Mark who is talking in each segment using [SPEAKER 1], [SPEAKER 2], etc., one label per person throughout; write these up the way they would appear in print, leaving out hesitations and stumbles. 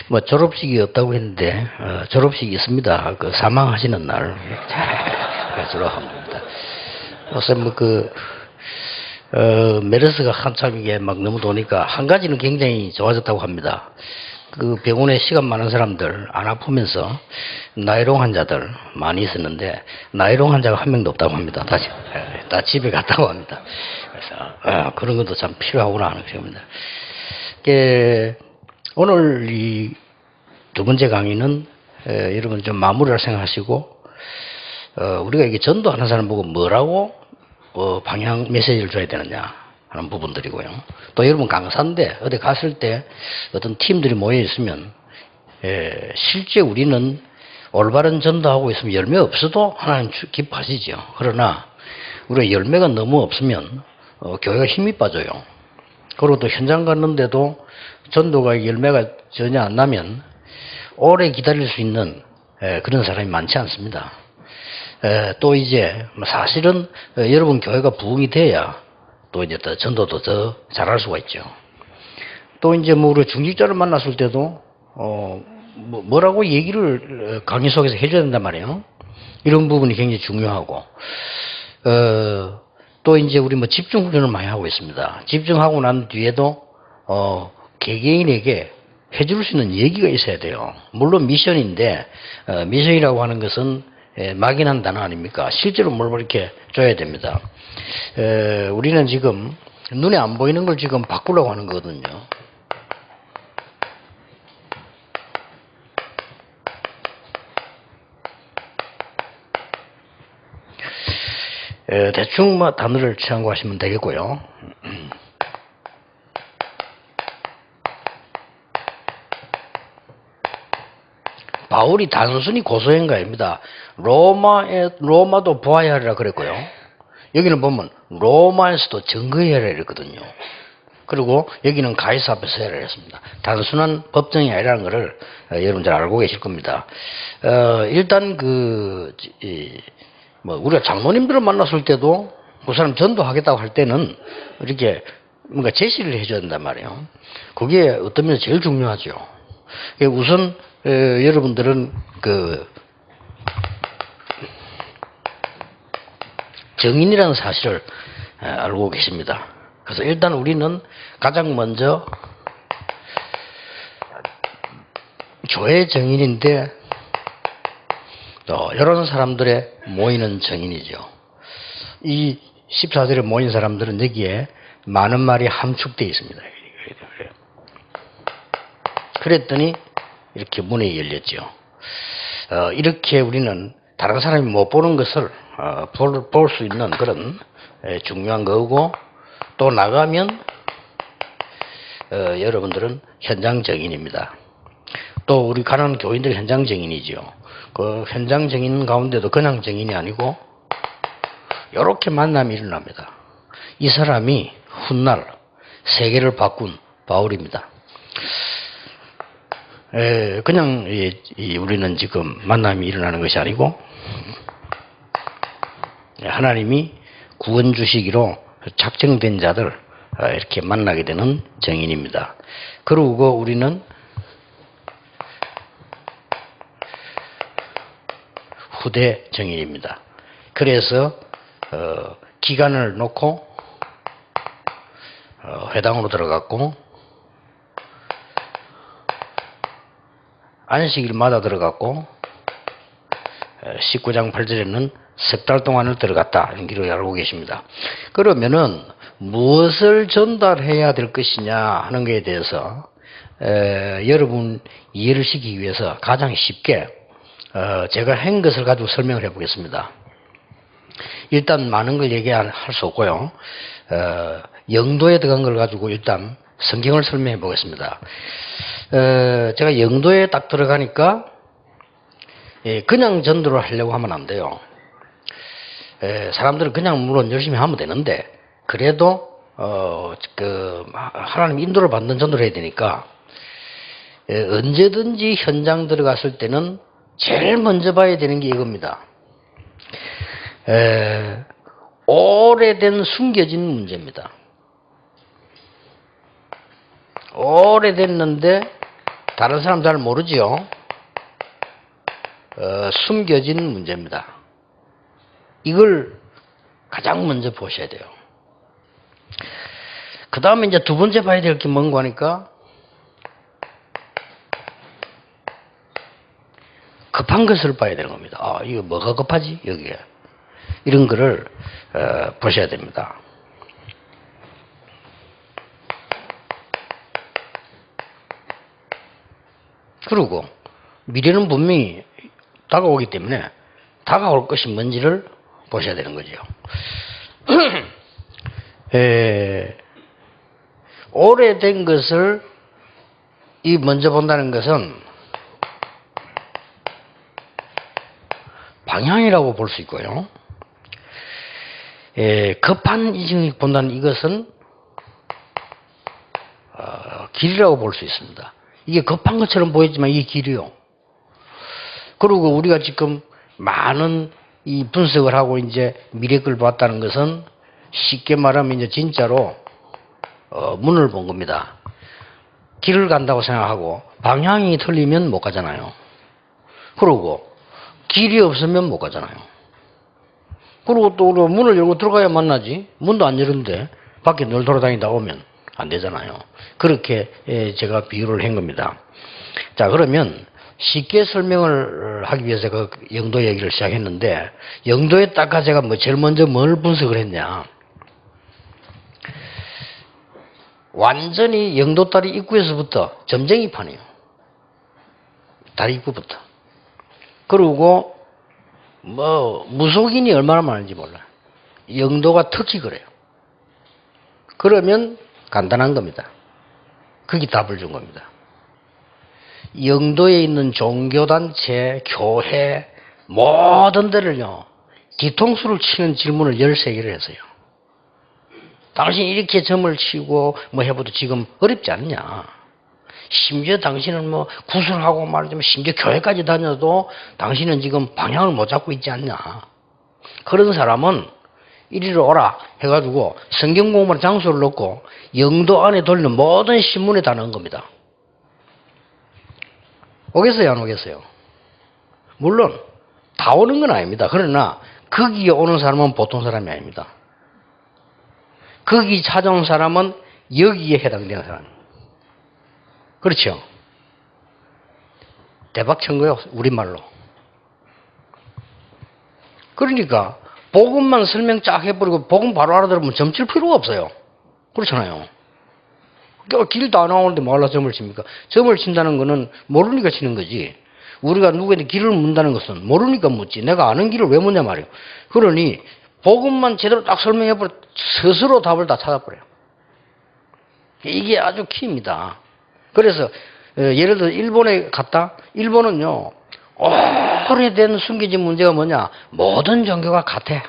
[SPEAKER 1] 뭐 졸업식이 없다고 했는데 졸업식이 있습니다. 그 사망하시는 날 졸업합니다. 그래서 메르스가 한참 이게 막 너무 도니까 한 가지는 굉장히 좋아졌다고 합니다. 그 병원에 시간 많은 사람들 안 아프면서 나이롱 환자들 많이 있었는데 나이롱 환자가 한 명도 없다고 합니다. 다 집에 갔다고 합니다. 그래서 그런 것도 참 필요하구나 하는 생각입니다. 오늘 이 두 번째 강의는 여러분 좀 마무리를 생각하시고 우리가 이게 전도하는 사람 보고 뭐라고 방향 메시지를 줘야 되느냐 하는 부분들이고요. 또 여러분 강사인데 어디 갔을 때 어떤 팀들이 모여 있으면 실제 우리는 올바른 전도하고 있으면 열매 없어도 하나님 기뻐하시죠. 그러나 우리가 열매가 너무 없으면 교회가 힘이 빠져요. 그리고 또 현장 갔는데도 전도가 열매가 전혀 안 나면 오래 기다릴 수 있는 그런 사람이 많지 않습니다. 또 이제 사실은 여러분 교회가 부흥이 돼야 또 이제 더 전도도 더 잘할 수가 있죠. 또 이제 우리 중직자를 만났을 때도 뭐라고 얘기를 강의 속에서 해줘야 된단 말이에요. 이런 부분이 굉장히 중요하고 또 이제 우리 집중 훈련을 많이 하고 있습니다. 집중하고 난 뒤에도 개개인에게 해줄 수 있는 얘기가 있어야 돼요. 물론 미션인데 미션이라고 하는 것은 막연한 단어 아닙니까? 실제로 뭘 이렇게 줘야 됩니다. 우리는 지금 눈에 안 보이는 걸 지금 바꾸려고 하는 거거든요. 대충 단어를 참고하시면 되겠고요. 바울이 단순히 고소행가입니다. 로마도 보아야 하리라 그랬고요. 여기는 보면 로마에서도 증거해야 하리라 그랬거든요. 그리고 여기는 가이사 앞에서 해야 했습니다. 단순한 법정이 아니라는 것을 여러분 잘 알고 계실 겁니다. 일단 우리가 장로님들을 만났을 때도 그 사람 전도하겠다고 할 때는 이렇게 뭔가 제시를 해줘야 된단 말이에요. 그게 어떤 면에서 제일 중요하죠. 우선 여러분들은 정인이라는 사실을 알고 계십니다. 그래서 일단 우리는 가장 먼저 교회 정인인데 또 이런 사람들의 모이는 정인이죠. 이 14절에 모인 사람들은 여기에 많은 말이 함축되어 있습니다. 그랬더니 이렇게 문이 열렸죠. 이렇게 우리는 다른 사람이 못 보는 것을 볼 수 있는 그런 중요한 거고, 또 나가면 여러분들은 현장 증인입니다. 또 우리 가난한 교인들 현장 증인이죠. 그 현장 증인 가운데도 그냥 증인이 아니고 이렇게 만남이 일어납니다. 이 사람이 훗날 세계를 바꾼 바울입니다. 그냥 우리는 지금 만남이 일어나는 것이 아니고 하나님이 구원 주시기로 작정된 자들 이렇게 만나게 되는 증인입니다. 그리고 우리는 후대 증인입니다. 그래서 기간을 놓고 회당으로 들어갔고 안식일마다 들어갔고 19장 8절에는 석 달 동안을 들어갔다 이런 기록을 알고 계십니다. 그러면은 무엇을 전달해야 될 것이냐 하는 것에 대해서 여러분 이해를 시키기 위해서 가장 쉽게 제가 한 것을 가지고 설명을 해보겠습니다. 일단 많은 걸 얘기할 수 없고요. 영도에 들어간 걸 가지고 일단 성경을 설명해 보겠습니다. 제가 영도에 딱 들어가니까 그냥 전도를 하려고 하면 안 돼요. 사람들은 그냥 물론 열심히 하면 되는데 그래도 하나님 인도를 받는 전도를 해야 되니까 언제든지 현장 들어갔을 때는 제일 먼저 봐야 되는 게 이겁니다. 오래된 숨겨진 문제입니다. 오래됐는데 다른 사람 잘 모르죠. 숨겨진 문제입니다. 이걸 가장 먼저 보셔야 돼요. 그 다음에 이제 두 번째 봐야 될 게 뭔가 하니까 급한 것을 봐야 되는 겁니다. 아, 이거 뭐가 급하지? 여기에. 이런 거를 보셔야 됩니다. 그리고 미래는 분명히 다가오기 때문에 다가올 것이 뭔지를 보셔야 되는 거죠. 오래된 것을 먼저 본다는 것은 방향이라고 볼 수 있고요. 급한 인식을 본다는 이것은 길이라고 볼 수 있습니다. 이게 급한 것처럼 보이지만 이게 길이요. 그리고 우리가 지금 많은 이 분석을 하고 이제 미래 걸 봤다는 것은 쉽게 말하면 이제 진짜로 문을 본 겁니다. 길을 간다고 생각하고 방향이 틀리면 못 가잖아요. 그리고 길이 없으면 못 가잖아요. 그리고 또 문을 열고 들어가야 만나지. 문도 안 열는데 밖에 늘 돌아다니다 오면 안 되잖아요. 그렇게 제가 비유를 한 겁니다. 자, 그러면 쉽게 설명을 하기 위해서 그 영도 얘기를 시작했는데, 영도에 딱 제가 제일 먼저 뭘 분석을 했냐. 완전히 영도 다리 입구에서부터 점쟁이판이에요. 다리 입구부터. 그리고 무속인이 얼마나 많은지 몰라요. 영도가 특히 그래요. 그러면 간단한 겁니다. 그게 답을 준 겁니다. 영도에 있는 종교단체, 교회, 모든 데를요, 뒤통수를 치는 질문을 13개를 했어요. 당신 이렇게 점을 치고 해봐도 지금 어렵지 않냐. 심지어 당신은 구술하고 말하자면 심지어 교회까지 다녀도 당신은 지금 방향을 못 잡고 있지 않냐. 그런 사람은 이리로 오라 해가지고 성경 공부하는 장소를 놓고 영도 안에 돌리는 모든 신문에 다 넣은 겁니다. 오겠어요, 안 오겠어요? 물론 다 오는 건 아닙니다. 그러나 거기에 오는 사람은 보통 사람이 아닙니다. 거기 찾아온 사람은 여기에 해당되는 사람입니다. 그렇죠? 대박 친 거예요, 우리말로. 그러니까 복음만 설명 쫙 해버리고 복음 바로 알아들으면 점칠 필요가 없어요. 그렇잖아요. 길도 안 나오는데 뭐하러 점을 칩니까? 점을 친다는 거는 모르니까 치는 거지. 우리가 누구한테 길을 묻는다는 것은 모르니까 묻지. 내가 아는 길을 왜 묻냐 말이에요. 그러니 복음만 제대로 딱 설명해버려 스스로 답을 다 찾아버려요. 이게 아주 키입니다. 그래서 예를 들어 일본에 갔다. 일본은요, 오래된 숨겨진 문제가 뭐냐. 모든 종교가 같아.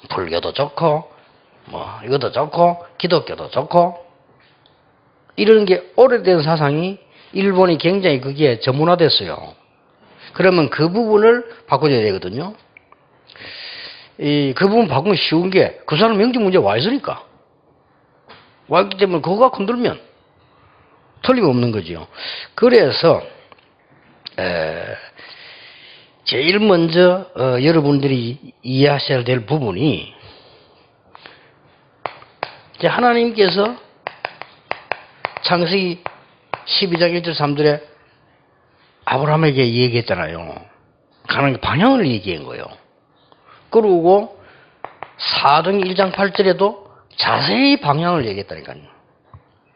[SPEAKER 1] 불교도 좋고 이것도 좋고 기독교도 좋고 이런 게 오래된 사상이 일본이 굉장히 그게 전문화됐어요. 그러면 그 부분을 바꿔줘야 되거든요. 그 부분 바꾸면 쉬운 게 그 사람 영적 문제 와 있으니까. 와 있기 때문에 그거가 건들면 틀림없는 거죠. 그래서 제일 먼저 여러분들이 이해하셔야 될 부분이 이제 하나님께서 창세기 12장 1절 3절에 아브라함에게 얘기했잖아요. 가는 방향을 얘기한 거예요. 그리고 사도행 1장 8절에도 자세히 방향을 얘기했다니까요.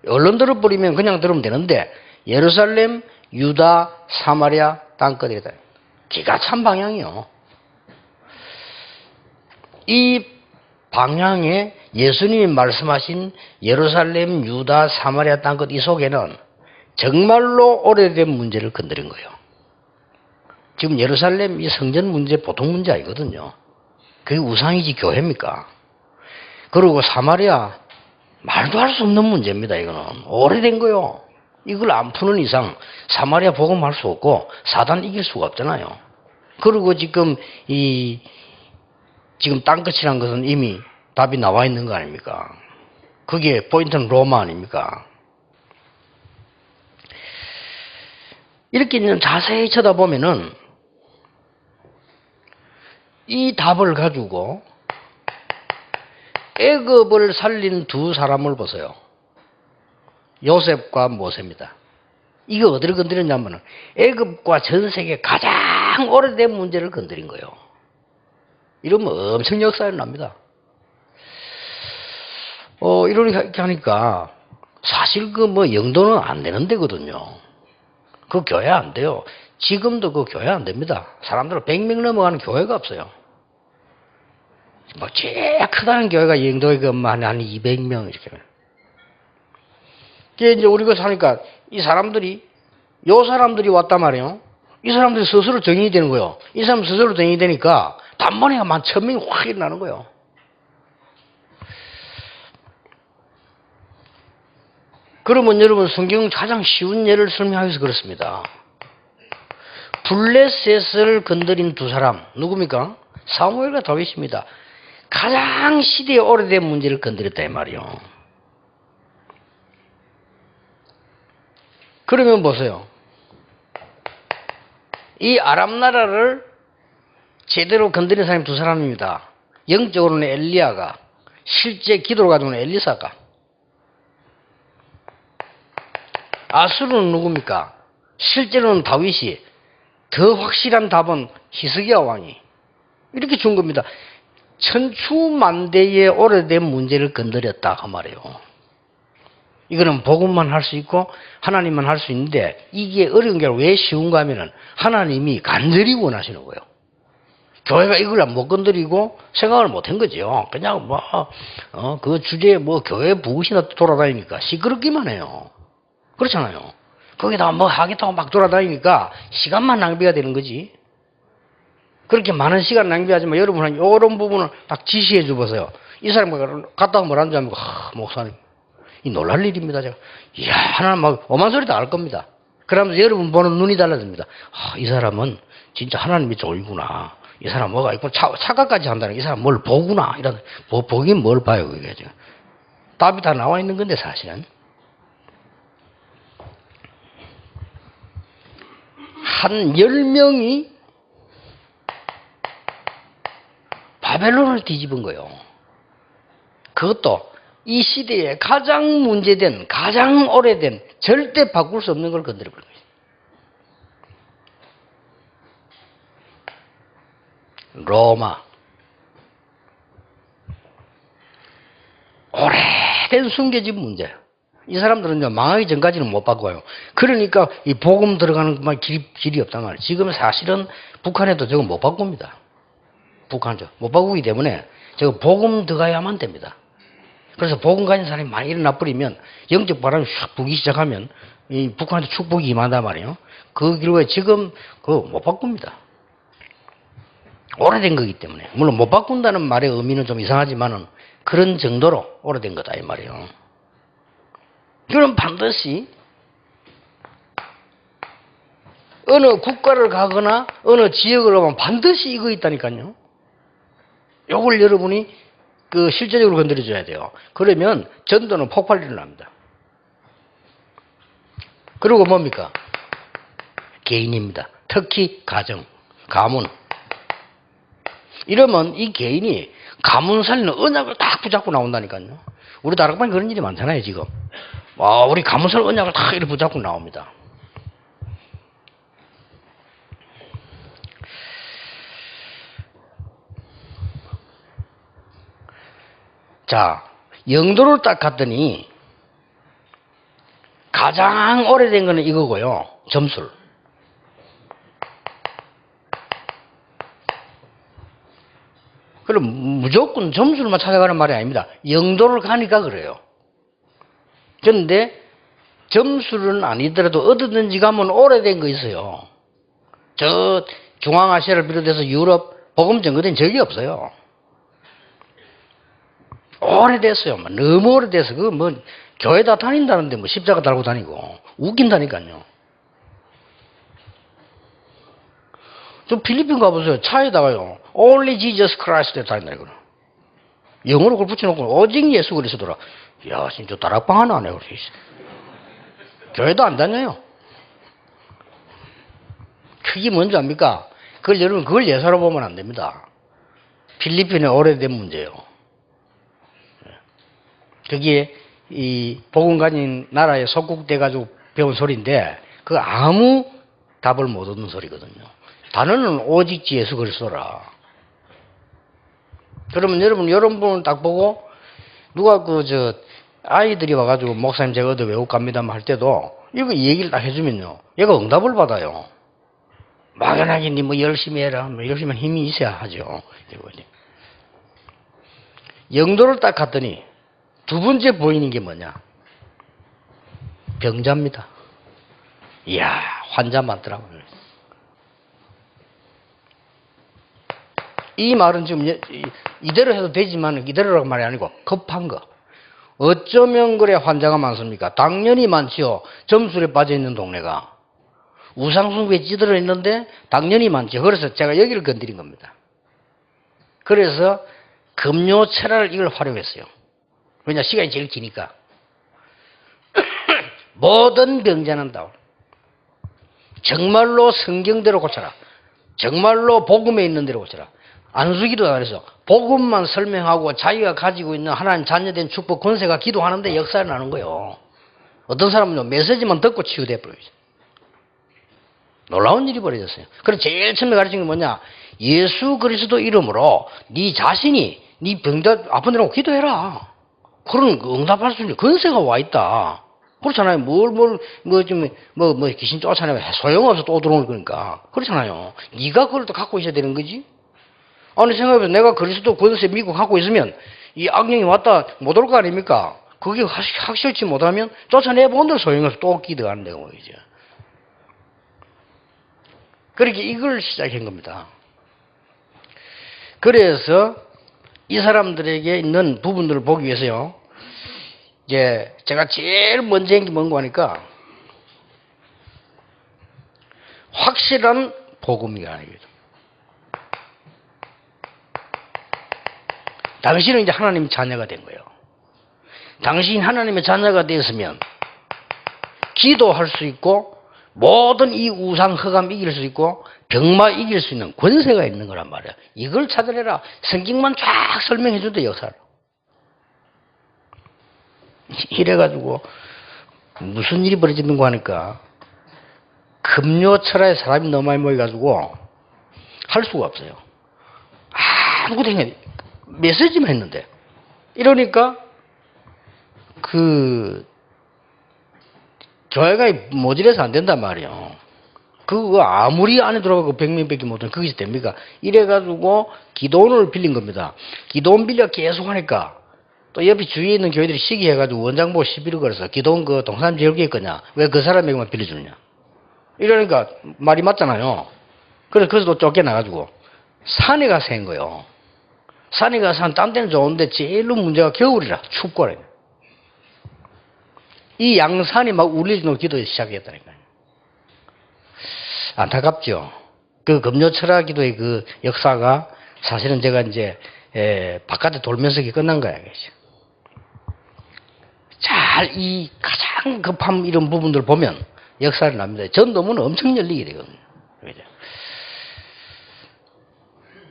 [SPEAKER 1] 얼른 들어버리면 그냥 들으면 되는데 예루살렘, 유다, 사마리아 땅끝이다. 기가 찬 방향이요. 이 방향에 예수님이 말씀하신 예루살렘, 유다, 사마리아 땅끝 이 속에는 정말로 오래된 문제를 건드린 거예요. 지금 예루살렘 이 성전 문제 보통 문제 아니거든요. 그게 우상이지 교회입니까? 그리고 사마리아 말도 할 수 없는 문제입니다. 이거는 오래된 거요. 이걸 안 푸는 이상 사마리아 복음할 수 없고 사단 이길 수가 없잖아요. 그리고 지금 지금 땅끝이란 것은 이미 답이 나와 있는 거 아닙니까? 그게 포인트는 로마 아닙니까? 이렇게 자세히 쳐다보면은 이 답을 가지고 애굽을 살린 두 사람을 보세요. 요셉과 모세입니다. 이거 어디를 건드렸냐면은 애굽과 전 세계 가장 오래된 문제를 건드린 거예요. 이러면 엄청 역사에 납니다. 이렇게 하니까 사실 그 뭐 영도는 안 되는 데거든요. 그 교회 안 돼요. 지금도 그 교회 안 됩니다. 사람들은 100명 넘어가는 교회가 없어요. 뭐 제일 크다는 교회가 영도에 한 200명 이렇게. 이제 우리가 사니까 이 사람들이 요 사람들이 왔단 말이에요. 이 사람들이 스스로 정인이 되는 거예요. 이 사람 스스로 정인이 되니까 단번에 한 1000명이 확 일어나는 거예요. 그러면 여러분 성경 가장 쉬운 예를 설명하기 위해서 그렇습니다. 블레셋을 건드린 두 사람 누굽니까? 사무엘과 다윗입니다. 가장 시대에 오래된 문제를 건드렸다 이 말이에요. 그러면 보세요. 이 아람 나라를 제대로 건드린 사람이 두 사람입니다. 영적으로는 엘리야가, 실제 기도로 가지고는 엘리사가. 아수르는 누굽니까? 실제로는 다윗이, 더 확실한 답은 히스기야 왕이. 이렇게 준 겁니다. 천추만대의 오래된 문제를 건드렸다 그 말이에요. 이거는 복음만 할 수 있고 하나님만 할 수 있는데 이게 어려운 게 왜 쉬운가 하면은 하나님이 간절히 원하시는 거예요. 교회가 이걸 못 건드리고 생각을 못 한 거죠. 그냥 그 주제에 교회 부으시나 돌아다니니까 시끄럽기만 해요. 그렇잖아요. 거기다가 하겠다고 막 돌아다니니까 시간만 낭비가 되는 거지. 그렇게 많은 시간 낭비하지만 여러분은 이런 부분을 딱 지시해 줘 보세요. 이 사람 갔다가 뭐라는지 하면 목사님 이 놀랄 일입니다. 제가 이야 하나님 막 오만 소리도 알 겁니다. 그러면서 여러분 보는 눈이 달라집니다. 이 사람은 진짜 하나님이 좋으구나. 이 사람 뭐가 있고 착각까지 한다는 이 사람 뭘 보구나. 이런 보긴 뭘 봐요 그게 지금. 답이 다 나와 있는 건데 사실은. 한 10명이 바벨론을 뒤집은 거예요. 그것도 이 시대에 가장 문제된, 가장 오래된, 절대 바꿀 수 없는 걸 건드려버린 거예요. 로마. 오래된 숨겨진 문제. 이 사람들은 이제 망하기 전까지는 못 바꿔요. 그러니까 이 복음 들어가는 것만 길이 없단 말이에요. 지금 사실은 북한에도 저거 못 바꿉니다. 북한죠. 못 바꾸기 때문에 저거 복음 들어가야만 됩니다. 그래서 복음 가진 사람이 많이 일어나 버리면 영적 바람이 슉 불기 시작하면 이 북한한테 축복이 임한단 말이에요. 그 기로에 지금 그거 못 바꿉니다. 오래된 거기 때문에. 물론 못 바꾼다는 말의 의미는 좀 이상하지만은 그런 정도로 오래된 거다 이 말이에요. 그럼 반드시 어느 국가를 가거나 어느 지역을 가면 반드시 이거 있다니까요. 요걸 여러분이 실제적으로 건드려줘야 돼요. 그러면 전도는 폭발이 일어납니다. 그리고 뭡니까? 개인입니다. 특히 가정, 가문. 이러면 이 개인이 가문 살리는 언약을 딱 붙잡고 나온다니까요. 우리 다락방에 그런 일이 많잖아요, 지금. 우리 가문 살리는 언약을 딱 이렇게 붙잡고 나옵니다. 자, 영도를 딱 갔더니 가장 오래된 거는 이거고요. 점술. 그럼 무조건 점술만 찾아가는 말이 아닙니다. 영도를 가니까 그래요. 그런데 점술은 아니더라도 어디든지 가면 오래된 거 있어요. 저 중앙아시아를 비롯해서 유럽 복음 전거된 적이 없어요. 오래됐어요. 너무 오래돼서 그 뭐 교회 다 다닌다는데 뭐 십자가 달고 다니고 웃긴다니까요. 좀 필리핀 가보세요. 차에다가요. Only Jesus Christ 다닌다니까요. 영어로 그걸 붙여놓고 오직 예수 그리스도라. 야, 진짜 다락방 하나 안 해요. 교회도 안 다녀요. 그게 뭔지 압니까? 그걸 여러분 그걸 예사로 보면 안 됩니다. 필리핀의 오래된 문제예요. 그게 이 복음 가진 나라에 속국돼 가지고 배운 소리인데 그 아무 답을 못 얻는 소리거든요. 단어는 오직 예수 그리스도라. 그러면 여러분을 딱 보고 누가 아이들이 와가지고 목사님 제가 얻어 외우고 갑니다만 할 때도 이거 얘기를 딱 해주면요. 얘가 응답을 받아요. 막연하게 니 뭐 열심히 해라. 뭐 열심히 힘이 있어야 하죠. 영도를 딱 갔더니 두 번째 보이는 게 뭐냐? 병자입니다. 이야, 환자 많더라고요. 이 말은 지금 이대로 해도 되지만 이대로라고 말이 아니고 급한 거. 어쩌면 그래 환자가 많습니까? 당연히 많지요. 점술에 빠져 있는 동네가. 우상숭배에 찌들어 있는데 당연히 많죠. 그래서 제가 여기를 건드린 겁니다. 그래서 금요철학을 이걸 활용했어요. 왜냐 시간이 제일 기니까. 모든 병자는 다 정말로 성경대로 고쳐라. 정말로 복음에 있는 대로 고쳐라. 안수기도 안 해서 복음만 설명하고 자기가 가지고 있는 하나님 자녀된 축복 권세가 기도하는데 역사를 나는 거예요. 어떤 사람은 메시지만 듣고 치유돼 버려요. 놀라운 일이 벌어졌어요. 그래서 제일 처음에 가르친 게 뭐냐? 예수 그리스도 이름으로 네 자신이 네 병자 아픈 데라고 기도해라. 그런 응답할 수 있는 권세가 와 있다. 그렇잖아요. 귀신 쫓아내면 소용없어 또 들어오는 거니까. 그렇잖아요. 네가 그걸 또 갖고 있어야 되는 거지. 아니 생각해보세요. 내가 그리스도 권세 믿고 갖고 있으면 이 악령이 왔다 못 올 거 아닙니까? 그게 확실치 못하면 쫓아내본들 소용없어 또 기도하는 데가 뭐이죠. 그렇게 이걸 시작한 겁니다. 그래서 이 사람들에게 있는 부분들을 보기 위해서요. 이제 제가 제일 먼저 한 게 뭔가 하니까 확실한 복음이 아니거든. 당신은 이제 하나님의 자녀가 된 거예요. 당신이 하나님의 자녀가 되었으면 기도할 수 있고 모든 이 우상 흑암 이길 수 있고 병마 이길 수 있는 권세가 있는 거란 말이야. 이걸 찾아내라. 성경만 쫙 설명해 준대 역사를. 이래가지고 무슨 일이 벌어지는 거 하니까 금요철에 사람이 너무 많이 모여가지고 할 수가 없어요. 아무것도 행해 메시지만 했는데 이러니까 교회가 모질해서 안 된단 말이에요. 그거 아무리 안에 들어가고 100명밖에 못하면 거기서 됩니까? 이래가지고 기도원을 빌린 겁니다. 기도원 빌려 계속 하니까 또 옆에 주위에 있는 교회들이 시기해가지고 원장 보고 시비를 걸어서 기도원 그 동산 지을 거냐? 왜 그 사람에게만 빌려주느냐? 이러니까 말이 맞잖아요. 그래서 또 쫓겨나가지고 산에 가서 한 거예요. 산에 가서 딴 데는 좋은데 제일로 문제가 겨울이라 춥고 이 양산이 막 울리는 기도에 시작했다니까요. 안타깝죠. 그 금요철학 기도의 그 역사가 사실은 제가 이제 바깥에 돌면서 끝난 거야. 잘 이 가장 급한 이런 부분들 보면 역사를 납니다. 전도문은 엄청 열리게 되거든요.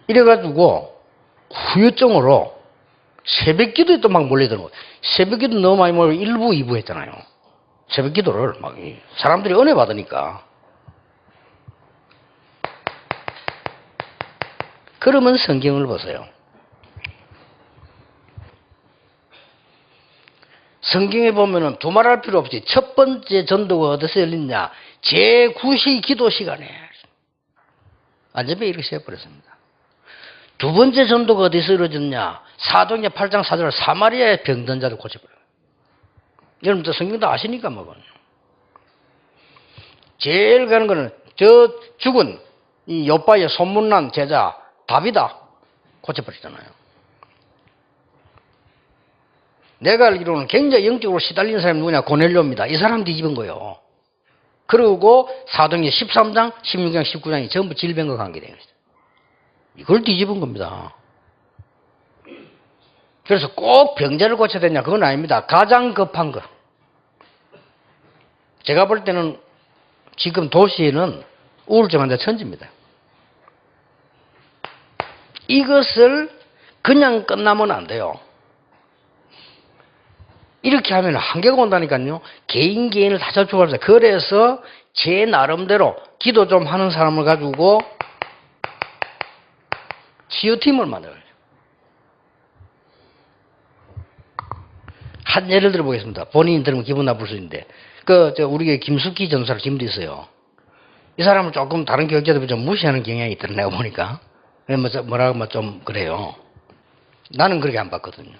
[SPEAKER 1] 이래가지고 후유증으로 새벽 기도에 또 막 몰려드는 거예요. 새벽 기도 너무 많이 몰려 1부, 2부 했잖아요. 새벽 기도를 막 사람들이 은혜 받으니까. 그러면 성경을 보세요. 성경에 보면은 두말할 필요 없이 첫 번째 전도가 어디서 열리냐? 제9시 기도 시간에. 완전히 이렇게 세워버렸습니다. 두 번째 전도가 어디서 이루어졌냐? 사도행전 8장 4절 사마리아의 병든 자를 고쳐버려요. 여러분들 성경 다 아시니까 뭐. 제일 가는 거는 저 죽은 이 요빠의 소문난 제자 다비다 고쳐버리잖아요. 내가 알기로는 굉장히 영적으로 시달리는 사람이 누구냐? 고넬료입니다. 이 사람 뒤집은 거예요. 그리고 사도행전 13장, 16장, 19장이 전부 질병과 관계된 거죠. 이걸 뒤집은 겁니다. 그래서 꼭 병자를 고쳐야 되냐? 그건 아닙니다. 가장 급한 거. 제가 볼 때는 지금 도시에는 우울증 환자 천지입니다. 이것을 그냥 끝나면 안 돼요. 이렇게 하면 한계가 온다니까요. 개인을 다 접촉하면서. 그래서 제 나름대로 기도 좀 하는 사람을 가지고 치유팀을 만들어요. 한 예를 들어 보겠습니다. 본인이 들으면 기분 나쁠 수 있는데, 우리 김숙희 전사를 지금도 있어요. 이 사람은 조금 다른 교육자들 좀 무시하는 경향이 있더라, 내가 보니까. 뭐라고 좀 그래요. 나는 그렇게 안 봤거든요.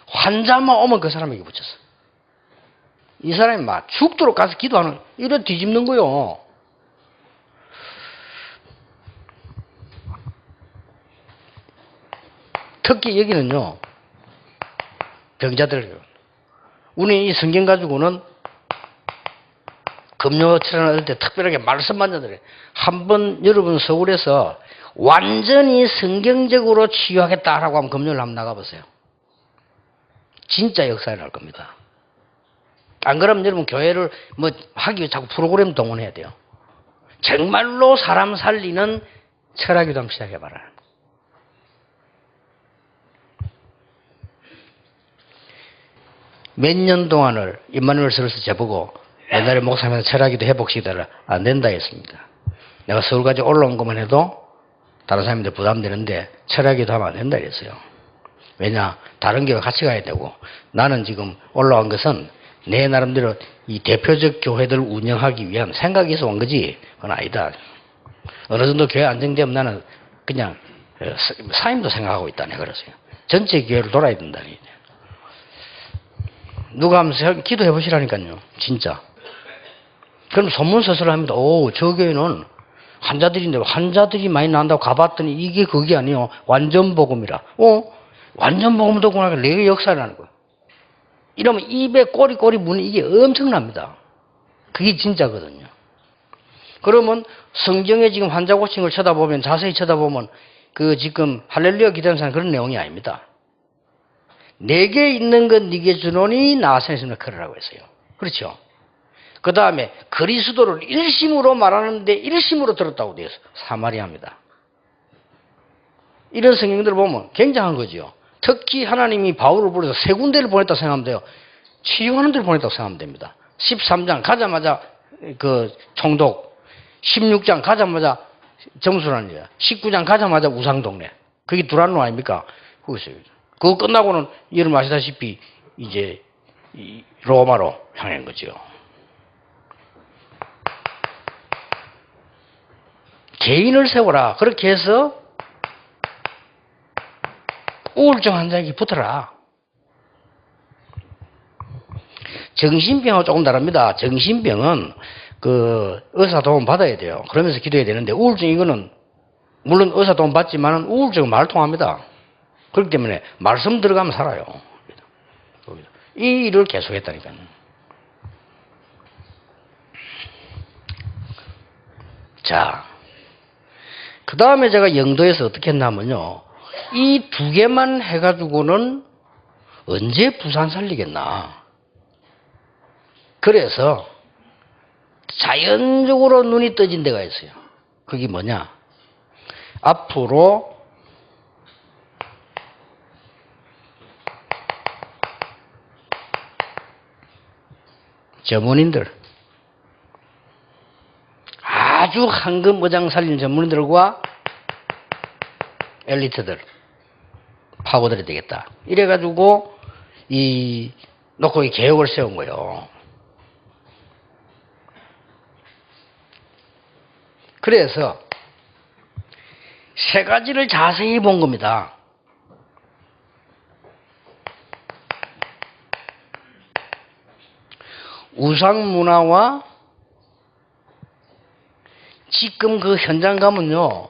[SPEAKER 1] 환자만 오면 그 사람에게 붙였어. 이 사람이 막 죽도록 가서 기도하는, 이래 뒤집는 거요. 특히 여기는요, 병자들, 우리 이 성경 가지고는 금요 철학할 때 특별하게 말씀만 전해드려요. 한번 여러분 서울에서 완전히 성경적으로 치유하겠다라고 하면 금요일 한번 나가보세요. 진짜 역사에 날 겁니다. 안 그러면 여러분 교회를 하기 위해 자꾸 프로그램 동원해야 돼요. 정말로 사람 살리는 철학기도 한번 시작해봐라. 몇 년 동안을 임마누엘 서울에서 재보고 옛날에 목사님한테 철학기도 회복시키다가 안 된다 했습니다. 내가 서울까지 올라온 것만 해도 다른 사람들 부담되는데 철학기도 하면 안 된다 그랬어요. 왜냐? 다른 교회 같이 가야 되고, 나는 지금 올라온 것은 내 나름대로 이 대표적 교회들을 운영하기 위한 생각이 있어 온 거지, 그건 아니다. 어느 정도 교회 안정되면 나는 그냥 사임도 생각하고 있다, 내가 그랬어요. 전체 교회를 돌아야 된다. 누가 하면서 기도해 보시라니까요, 진짜. 그럼 소문서설을 합니다. 오, 저 교회는 환자들인데 환자들이 많이 난다고 가봤더니 이게 그게 아니에요. 완전 복음이라. 완전 복음 듣고 나니까 내 역사라는 거예요. 이러면 입에 꼬리꼬리 무는 이게 엄청납니다. 그게 진짜거든요. 그러면 성경에 지금 환자 고친 걸 쳐다보면, 자세히 쳐다보면 지금 할렐루야 기도하는 사람 그런 내용이 아닙니다. 내게 있는 건 네게 주노니 나아서 있으면 그러라고 했어요. 그렇죠? 그 다음에 그리스도를 일심으로 말하는데 일심으로 들었다고 되어 있어요. 사마리아입니다. 이런 성경들을 보면 굉장한 거죠. 특히 하나님이 바울을 불러서 세 군데를 보냈다고 생각하면 돼요. 치유하는 데를 보냈다고 생각하면 됩니다. 13장 가자마자 총독, 16장 가자마자 정수라는 거야. 19장 가자마자 우상동네. 그게 두란노 아닙니까? 그거 끝나고는 여러분 아시다시피 이제 로마로 향한 거죠. 개인을 세워라. 그렇게 해서 우울증 환자에게 붙어라. 정신병하고 조금 다릅니다. 정신병은 의사 도움 받아야 돼요. 그러면서 기도해야 되는데, 우울증 이거는 물론 의사 도움 받지만은 우울증은 말 통합니다. 그렇기 때문에 말씀 들어가면 살아요. 이 일을 계속했다니까요. 자, 그 다음에 제가 영도에서 어떻게 했냐면요, 이 두 개만 해가지고는 언제 부산 살리겠나. 그래서 자연적으로 눈이 떠진 데가 있어요. 그게 뭐냐? 앞으로 전문인들, 아주 황금 어장 살리는 전문인들과 엘리트들 파고들어야 되겠다. 이래가지고 놓고 이 계획을 세운 거예요. 그래서 세 가지를 자세히 본 겁니다. 우상 문화와 지금 그 현장 가면요,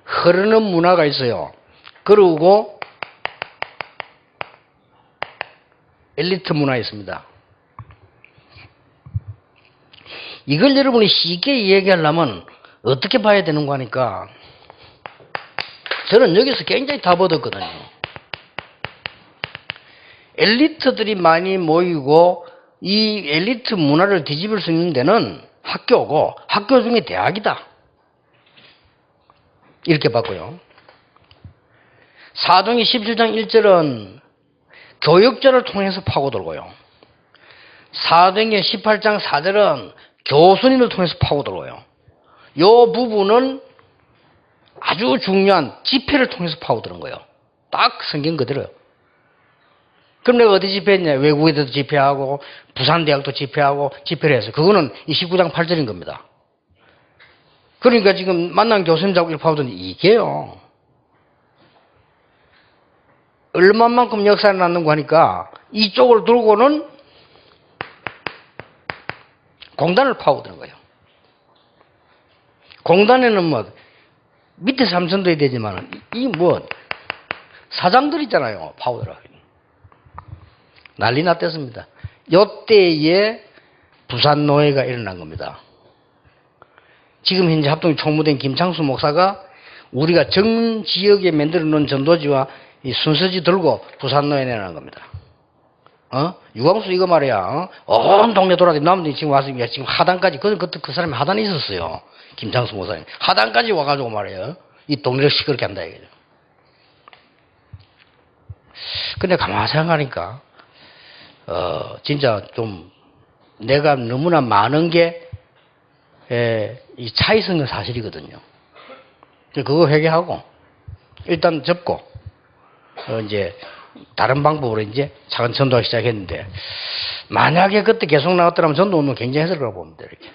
[SPEAKER 1] 흐르는 문화가 있어요. 그리고 엘리트 문화에 있습니다. 이걸 여러분이 쉽게 이야기하려면 어떻게 봐야 되는 거니까 저는 여기서 굉장히 답 얻었거든요. 엘리트들이 많이 모이고 이 엘리트 문화를 뒤집을 수 있는 데는 학교고 학교 중에 대학이다. 이렇게 봤고요. 사도행전 17장 1절은 교육자를 통해서 파고들고요. 사도행전 18장 4절은 교수님을 통해서 파고들고요. 이 부분은 아주 중요한 집회를 통해서 파고드는 거예요. 딱 성경 그대로요. 그럼 내가 어디 집회했냐? 외국에도 집회하고 부산대학도 집회하고 집회를 해서 그거는 29장 8절인 겁니다. 그러니까 지금 만난 교수님하고 이렇게 파고드는 이게요. 얼마만큼 역사를 낳는 거 하니까 이쪽으로 들고는 공단을 파고드는 거예요. 공단에는 뭐 밑에 삼선도 되지만 이 뭐 사장들 있잖아요. 파고들어. 난리 났댔습니다. 요때에 부산 노예가 일어난 겁니다. 지금 현재 합동 총무된 김창수 목사가 우리가 정 지역에 만들어 놓은 전도지와 이 순서지 들고 부산 노예 내놓은 겁니다. 유광수 이거 말이야. 온 동네 돌아다니 남들이 지금 와서 지금 하단까지 그 사람이 하단에 있었어요. 김창수 목사님 하단까지 와가지고 말이에요. 이 동네를 시끄럽게 한다 이거죠. 근데 가만히 생각하니까 진짜 좀 내가 너무나 많은 게 이 차이성은 사실이거든요. 그거 회개하고 일단 접고 이제 다른 방법으로 이제 작은 전도하기 시작했는데 만약에 그때 계속 나왔더라면 전도 운동 굉장히 했을 거라고 봅니다. 이렇게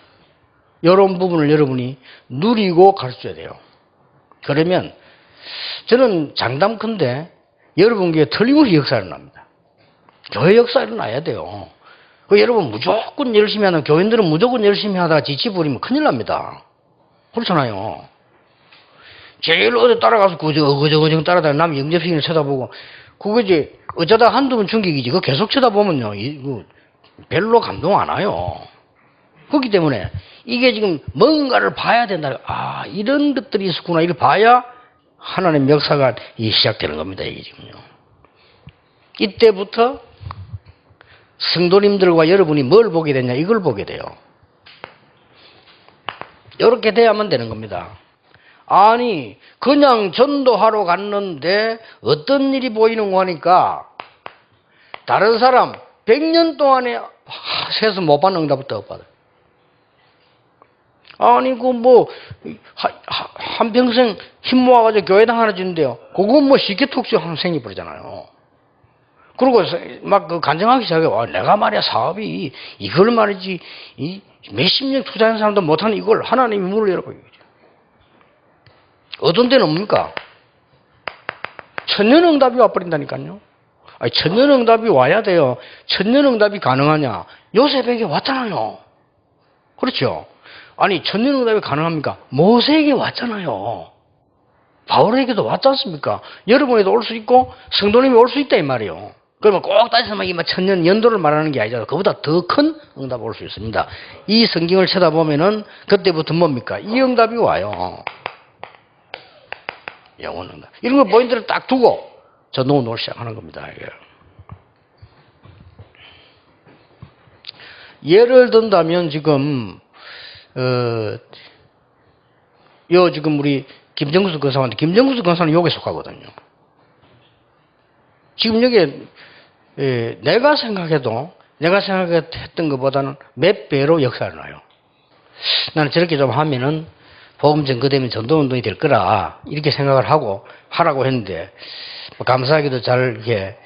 [SPEAKER 1] 이런 부분을 여러분이 누리고 가르쳐야 돼요. 그러면 저는 장담컨대 여러분 교회 틀림없이 역사가 일어납니다. 교회 역사가 일어나야 돼요. 여러분 무조건 열심히 하는 교인들은 무조건 열심히 하다가 지치버리면 큰일 납니다. 그렇잖아요. 제일 어디 따라가서 어거저거 따라다니는 남 영접식을 쳐다보고 그거 이제 어쩌다 한두 번 충격이지. 그거 계속 쳐다보면요 이거 별로 감동 안 와요. 그렇기 때문에 이게 지금 뭔가를 봐야 된다. 아 이런 것들이 있었구나. 이걸 봐야 하나님의 역사가 시작되는 겁니다. 이게 지금요. 이때부터 성도님들과 여러분이 뭘 보게 되냐 이걸 보게 돼요. 이렇게 돼야만 되는 겁니다. 아니 그냥 전도하러 갔는데 어떤 일이 보이는 거니까 다른 사람 100년 동안에 세서 못 받는 응답을 또 받아요. 아니 그 뭐 한평생 힘 모아가지고 교회당 하나 주는데요. 그거 뭐 쉽게 톡 하면 생겨버리잖아요. 그리고 막 그 간증하기 시작해. 와, 내가 말이야 사업이 이걸 말이지 이 몇십 년 투자한 사람도 못하는 이걸 하나님이 문을 열어보고 어떤 데는 뭡니까? 천년응답이 와버린다니까요. 아니, 천년응답이 와야 돼요. 천년응답이 가능하냐? 요셉에게 왔잖아요. 그렇죠? 아니 천년응답이 가능합니까? 모세에게 왔잖아요. 바울에게도 왔지 않습니까? 여러분에도 올 수 있고 성도님이 올 수 있다 이 말이에요. 그러면 꼭 따져서 이게 천년 연도를 말하는 게 아니잖아요. 그보다 더 큰 응답이 올 수 있습니다. 이 성경을 쳐다보면은 그때부터 뭡니까? 이 응답이 와요. 영원 응답. 이런 거 포인트를 딱 두고 전도 운동을 시작하는 겁니다. 이게. 예를 든다면 지금 지금 우리 김정수 권사한테 김정수 권사는 여기에 속하거든요. 지금 여기에 내가 생각했던 것보다는 몇 배로 역사를 나요. 나는 저렇게 좀 하면은 복음 전거되면 전도운동이 될 거라 이렇게 생각을 하고 하라고 했는데 감사하게도 잘 이렇게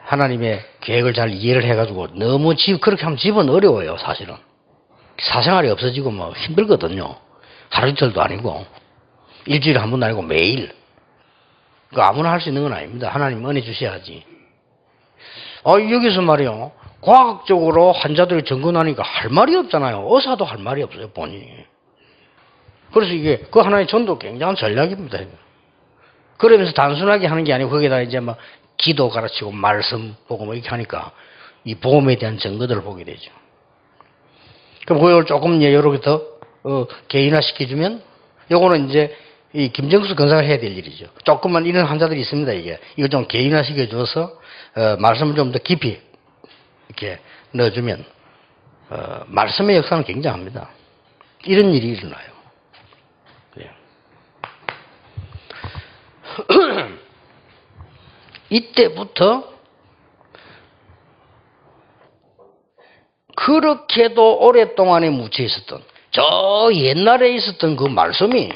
[SPEAKER 1] 하나님의 계획을 잘 이해를 해가지고 너무 그렇게 하면 집은 어려워요. 사실은 사생활이 없어지고 뭐 힘들거든요. 하루 이틀도 아니고 일주일에 한 번도 아니고 매일. 그 아무나 할 수 있는 건 아닙니다. 하나님 은혜 주셔야지. 여기서 말이요. 과학적으로 환자들이 접근하니까 할 말이 없잖아요. 의사도 할 말이 없어요, 본인이. 그래서 이게 그 하나의 전도 굉장한 전략입니다. 그러면서 단순하게 하는 게 아니고 거기다 이제 막 기도 가르치고 말씀 보고 뭐 이렇게 하니까 이 복음에 대한 증거들을 보게 되죠. 그럼 그걸 조금 이렇게 더 개인화 시켜주면 요거는 이제 이 김정수 권사가 해야 될 일이죠. 조금만 이런 환자들이 있습니다. 이거 좀 개인화 시켜줘서 말씀을 좀 더 깊이 이렇게 넣어주면 말씀의 역사는 굉장합니다. 이런 일이 일어나요. 예. 이때부터 그렇게도 오랫동안에 묻혀 있었던 저 옛날에 있었던 그 말씀이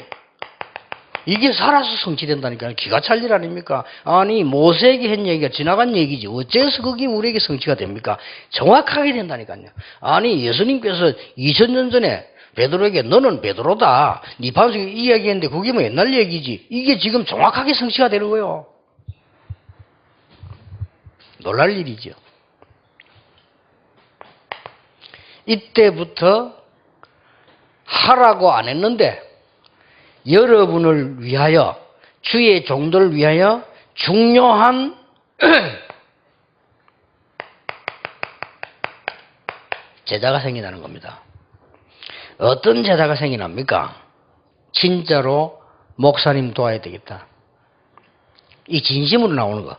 [SPEAKER 1] 이게 살아서 성취된다니까 기가 찰 일 아닙니까? 아니 모세에게 한 얘기가 지나간 얘기지 어째서 그게 우리에게 성취가 됩니까? 정확하게 된다니까요. 아니 예수님께서 2000년 전에 베드로에게 너는 베드로다. 네 반석에 이야기했는데 그게 뭐 옛날 얘기지. 이게 지금 정확하게 성취가 되는 거예요. 놀랄 일이죠. 이때부터 하라고 안 했는데 여러분을 위하여 주의 종들을 위하여 중요한 제자가 생기다는 겁니다. 어떤 제자가 생기납니까? 진짜로 목사님 도와야 되겠다. 이 진심으로 나오는 거.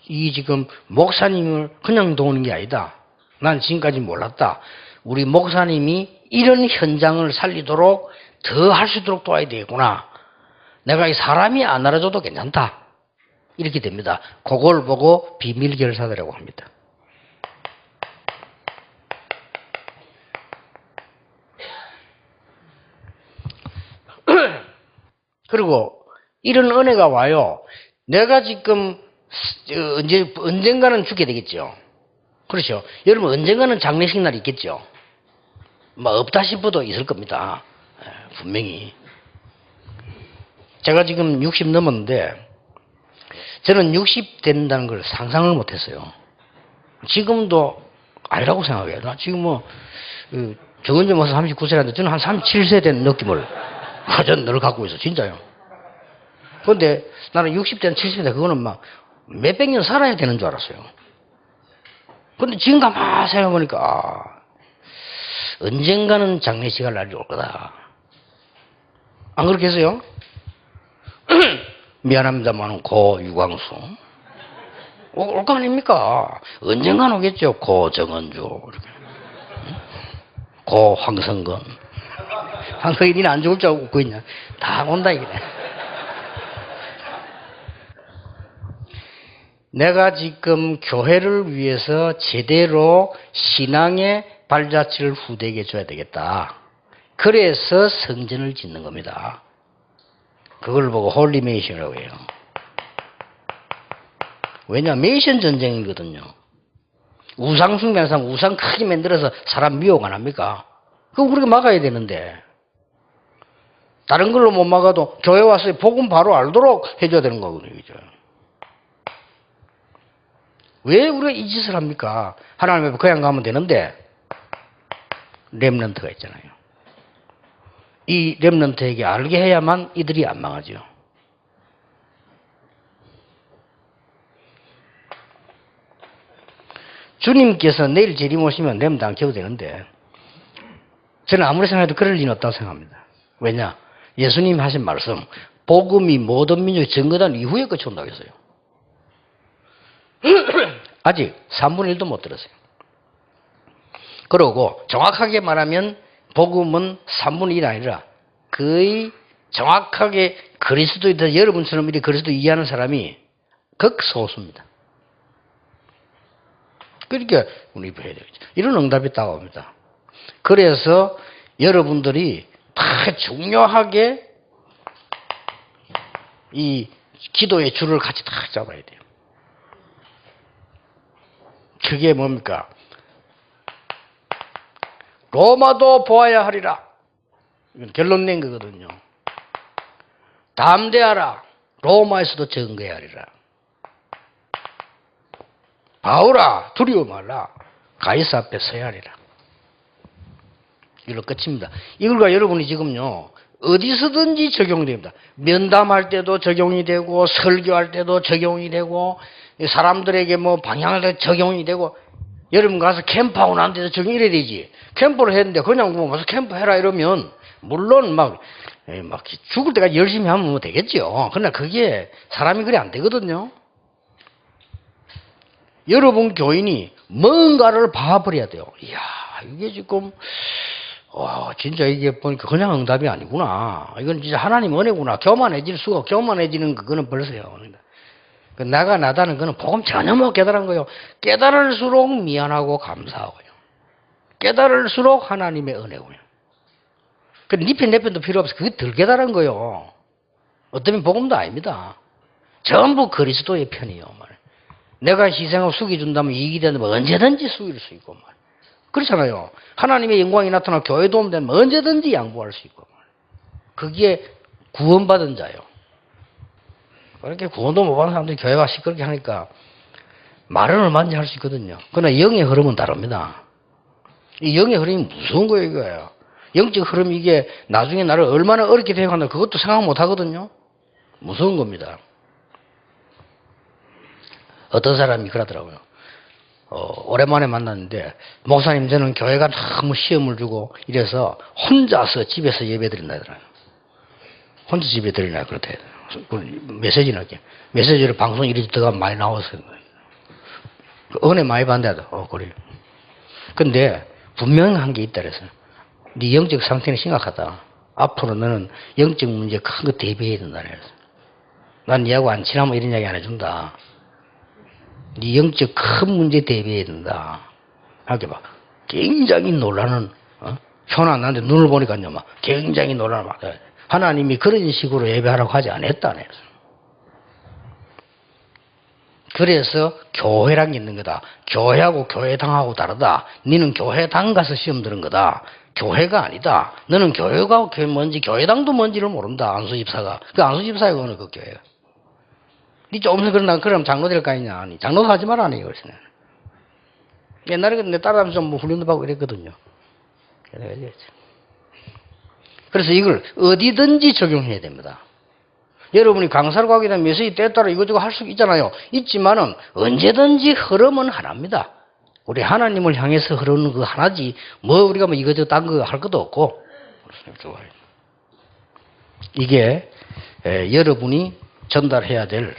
[SPEAKER 1] 이 지금 목사님을 그냥 도우는 게 아니다. 난 지금까지 몰랐다. 우리 목사님이 이런 현장을 살리도록 더 할 수 있도록 도와야 되겠구나. 내가 이 사람이 안 알아줘도 괜찮다. 이렇게 됩니다. 그걸 보고 비밀결사들이라고 합니다. 그리고 이런 은혜가 와요. 내가 지금 언젠가는 죽게 되겠죠. 그렇죠. 여러분 언젠가는 장례식 날이 있겠죠. 뭐 없다 싶어도 있을 겁니다. 분명히. 제가 지금 60 넘었는데 저는 60 된다는 걸 상상을 못했어요. 지금도 아니라고 생각해요. 나 지금 정은재 목사 39세라는데 저는 한 37세 된 느낌을 저는 늘 갖고 있어. 진짜요. 그런데 나는 60대는 70대 그거는 막 몇백 년 살아야 되는 줄 알았어요. 그런데 지금 가만히 생각해보니까 언젠가는 장례식 할 날이 올 거다. 안 그렇겠어요? 미안합니다만 고 유광수 올 거 아닙니까? 언젠간 오겠죠. 고 정은주, 고 황성근. 황성근이 니는 안 죽을 줄 알고 웃고 있냐? 다 온다 이게. 내가 지금 교회를 위해서 제대로 신앙의 발자취를 후대에게 줘야 되겠다. 그래서 성전을 짓는 겁니다. 그걸 보고 홀리 메이션이라고 해요. 왜냐? 메이션 전쟁이거든요. 우상 숭배하는 사람 우상 크게 만들어서 사람 미혹 안 합니까? 그거 우리가 막아야 되는데 다른 걸로 못 막아도 교회 와서 복음 바로 알도록 해줘야 되는 거거든요. 그죠? 왜 우리가 이 짓을 합니까? 하나님 앞에 그냥 가면 되는데 렘넌트가 있잖아요. 이 렘넌트에게 알게 해야만 이들이 안 망하죠. 주님께서 내일 재림 오시면 렘넌트 안 켜도 되는데 저는 아무리 생각해도 그럴 리는 없다고 생각합니다. 왜냐? 예수님이 하신 말씀 복음이 모든 민족이 증거된 이후에 끝이 온다고 했어요. 아직 3분의 1도 못 들었어요. 그러고 정확하게 말하면 복음은 3분의 1이 아니라 거의 정확하게 그리스도이다 여러분처럼 이렇게 그리스도 이해하는 사람이 극소수입니다. 그러니까 우리 해야 되겠죠. 이런 응답이 따라옵니다. 그래서 여러분들이 다 중요하게 이 기도의 줄을 같이 다 잡아야 돼요. 그게 뭡니까? 로마도 보아야 하리라. 이건 결론 낸 거거든요. 담대하라. 로마에서도 증거해야 하리라. 바울아 두려워 말라. 가이사 앞에 서야 하리라. 이걸로 끝입니다. 이걸과 여러분이 지금요 어디서든지 적용이 됩니다. 면담할 때도 적용이 되고, 설교할 때도 적용이 되고, 사람들에게 뭐 방향을 할 때 적용이 되고, 여러분 가서 캠프하고 난 데도 적용이 이래야 되지. 캠프를 했는데 그냥 뭐 와서 캠프 해라 이러면, 물론 막 죽을 때까지 열심히 하면 뭐 되겠죠. 그러나 그게 사람이 그래 안 되거든요. 여러분 교인이 뭔가를 봐버려야 돼요. 이야, 이게 지금, 진짜 이게 보니까 그냥 응답이 아니구나. 이건 진짜 하나님 은혜구나. 교만해질 수가, 교만해지는 그거는 벌써요. 나가 나다는 거는 복음 전혀 못 깨달은 거예요. 깨달을수록 미안하고 감사하고요. 깨달을수록 하나님의 은혜고요. 네 편, 내 편도 필요 없어. 그게 덜 깨달은 거예요. 어쩌면 복음도 아닙니다. 전부 그리스도의 편이에요. 내가 희생하고 숙여준다면 이익이 된다면 언제든지 숙일 수 있고 말. 그렇잖아요. 하나님의 영광이 나타나 교회 도움되면 언제든지 양보할 수 있고 말. 그게 구원받은 자요. 그렇게 구원도 못 받은 사람들이 교회 와서 시끄럽게 하니까 말은 얼마든지 할 수 있거든요. 그러나 영의 흐름은 다릅니다. 이 영의 흐름이 무서운 거예요, 이거예요. 영적 흐름 이게 나중에 나를 얼마나 어렵게 대응한다 그것도 생각 못 하거든요. 무서운 겁니다. 어떤 사람이 그러더라고요. 오랜만에 만났는데, 목사님, 저는 교회가 너무 시험을 주고 이래서 혼자서 집에서 예배 드린다 하더라고요. 혼자 집에 드리나 그렇대. 메시지나 이렇게. 메시지를 방송 이리 들어가 많이 나왔어요. 은혜 많이 받는다. 그래요. 근데 분명한 게 있다 그래서. 네 영적 상태는 심각하다. 앞으로 너는 영적 문제 큰 거 대비해야 된다 그래서. 난 니하고 안 친하면 이런 이야기 안 해준다. 네 영적 큰 문제 대비해야 된다. 이렇게 막 굉장히 놀라는, 현아 나한테 눈을 보니까요, 막 굉장히 놀라는 막 하나님이 그런 식으로 예배하라고 하지 않았다네. 그래서 교회란 게 있는 거다. 교회하고 교회당하고 다르다. 너는 교회당 가서 시험 들은 거다. 교회가 아니다. 너는 교회가 뭔지 교회당도 뭔지를 모른다. 안수집사가. 그 안수집사가 어느 그 교회가. 니 조금씩 그럼 장로 될 거 아니냐. 아니, 장로도 하지 말라니, 그래서. 옛날에 내 딸하면서 좀 훈련도 받고 이랬거든요. 그래서 이걸 어디든지 적용해야 됩니다. 여러분이 강사를 가게 되면 메시지 때에 따라 이것저것 할 수 있잖아요. 있지만은 언제든지 흐름은 하나입니다. 우리 하나님을 향해서 흐르는 그 하나지, 뭐 우리가 뭐 이것저것 딴 거 할 것도 없고. 이게 여러분이 전달해야 될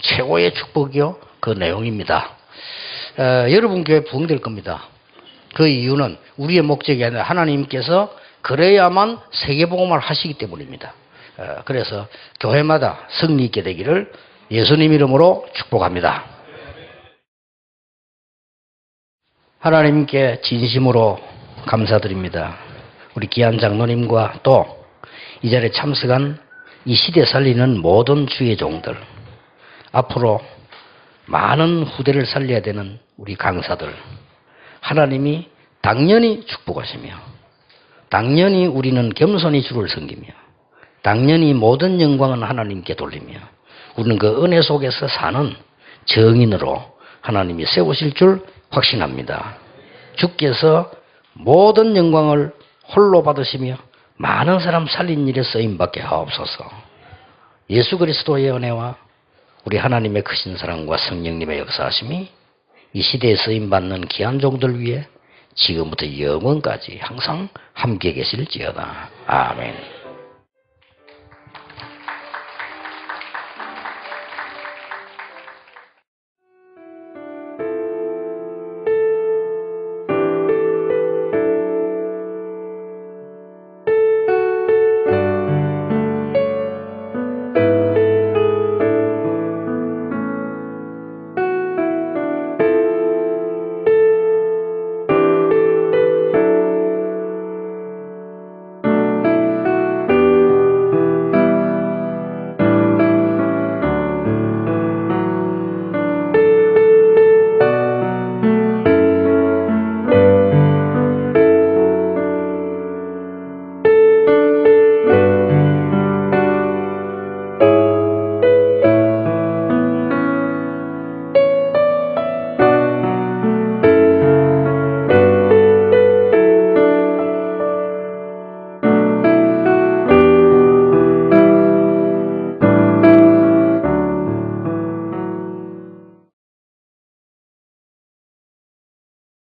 [SPEAKER 1] 최고의 축복이요, 그 내용입니다. 여러분 교회 부흥될 겁니다. 그 이유는 우리의 목적이 아니라 하나님께서 그래야만 세계복음을 하시기 때문입니다. 그래서 교회마다 승리 있게 되기를 예수님 이름으로 축복합니다. 하나님께 진심으로 감사드립니다. 우리 귀한 장로님과 또 이 자리에 참석한 이 시대 살리는 모든 주의 종들, 앞으로 많은 후대를 살려야 되는 우리 강사들, 하나님이 당연히 축복하시며, 당연히 우리는 겸손히 주를 섬기며, 당연히 모든 영광은 하나님께 돌리며, 우리는 그 은혜 속에서 사는 정인으로 하나님이 세우실 줄 확신합니다. 주께서 모든 영광을 홀로 받으시며 많은 사람 살린 일에 쓰임받게 하옵소서. 예수 그리스도의 은혜와 우리 하나님의 크신 사랑과 성령님의 역사하심이 이 시대에 쓰임받는 귀한 종들 위해 지금부터 영원까지 항상 함께 계실지어다. 아멘.